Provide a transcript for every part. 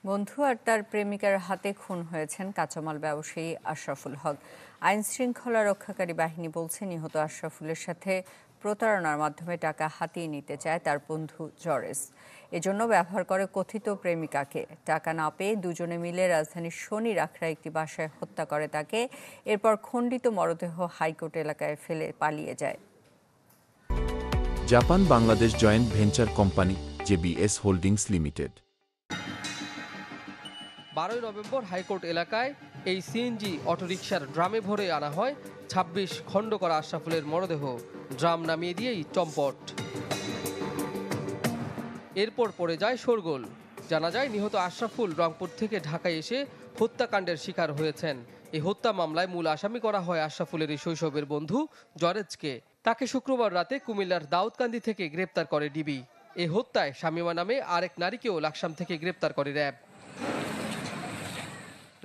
বন্ধু আর তার প্রেমিকার হাতে খুন হয়েছেন কাঁচামাল ব্যবসায়ী আশরাফুল হক। আইন শৃঙ্খলা রক্ষাকারী বাহিনী বলছে, নিহত আশরাফুলের সাথে প্রতারণার মাধ্যমে টাকা হাতিয়ে নিতে চায় তার বন্ধু জরেস। এজন্য ব্যবহার করে কথিত প্রেমিকাকে। টাকা না পেয়ে দুজনে মিলে রাজধানীর শনির আখড়া একটি বাসায় হত্যা করে তাকে। এরপর খণ্ডিত মরদেহ হাইকোর্ট এলাকায় ফেলে পালিয়ে যায়। Japan Bangladesh joint venture company JBS holdings limited. 12 November high court এলাকায় এই সিএনজি অটোরিকশার ড্রামে ভরে আনা হয় 26 খণ্ড করা আশরাফুলের মরদেহ। ড্রাম নামিয়ে দিয়েই চম্পট। এরপর পড়ে যায় শোরগোল। জানা যায়, নিহত আশরাফুল রংপুর থেকে ঢাকায় এসে হত্যাকাণ্ডের শিকার হয়েছেন। এই হত্যা মামলায় মূল আসামি করা হয় আশরাফুলের এই শৈশবের বন্ধু জরেজকে। তাকে শুক্রবার রাতে কুমিল্লার দাউদকান্দি থেকে গ্রেপ্তার করে ডিবি। এই হত্যায় শামীমা নামে আরেক নারীকেও লাকসাম থেকে গ্রেপ্তার করে র্যাব।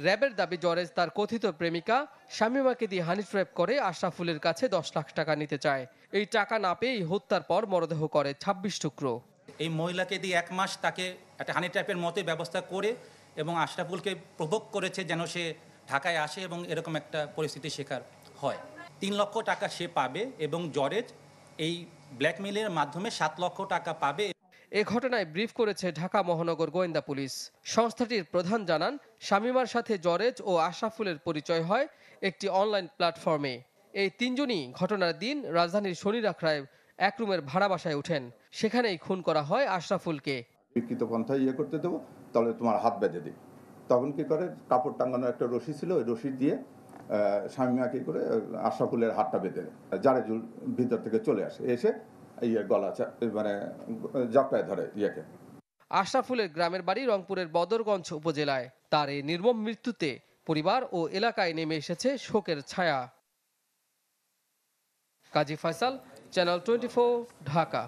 র্যাবের দাবি, জরেজ তার কথিত প্রেমিকা শামীমাকে দিয়ে হানি ট্র্যাপ করে আশরাফুলের কাছে 10 লাখ টাকা নিতে চায়। এই টাকা না পেয়ে হত্যার পর মরদেহ করে 26 টুকরো। এই মহিলাকে দিয়ে 1 মাস তাকে একটা হানি ট্র্যাপের মতোই ব্যবস্থা করে এবং আশরাফুলকে প্রভোগ করেছে যেন সে ঢাকায় আসে এবং এরকম একটা পরিস্থিতির শিকার হয়। 3 লক্ষ টাকা সে পাবে এবং জরেজ এই ব্ল্যাকমেইলের মাধ্যমে 7 লক্ষ টাকা পাবে। এ ঘটনায় ব্রিফ করেছে ঢাকা মহানগর গোয়েন্দা পুলিশ। সংস্থাটির প্রধান জানান, শামীমার সাথে জরেজ ও আশরাফুলের পরিচয় হয় একটি অনলাইন প্ল্যাটফর্মে। এই তিনজনই ঘটনার দিন রাজধানীর শনির আখড়ায় এক রুমের ভাড়া বাসায় ওঠেন। সেখানেই খুন করা হয় আশরাফুলকে। বিকৃত পন্থায় করতে দেবো, তাহলে তোমার হাত বেঁধে দিই। তখন কি করে, কাপড় টাঙানোর একটা রশি ছিল, ওই রশি দিয়ে শামীমা কি করে আশরাফুলের হাতটা বেঁধে দেয়। জারেজুল ভিতর থেকে চলে আসে, এসে গলা মানে জাপটায় ধরে ইয়েকে। আশরাফুলের গ্রামের বাড়ি রংপুরের বদরগঞ্জ উপজেলায়। তার এই নির্মম মৃত্যুতে পরিবার ও এলাকায় নেমে এসেছে শোকের ছায়া। কাজী ফয়সাল, চ্যানেল 24, ঢাকা।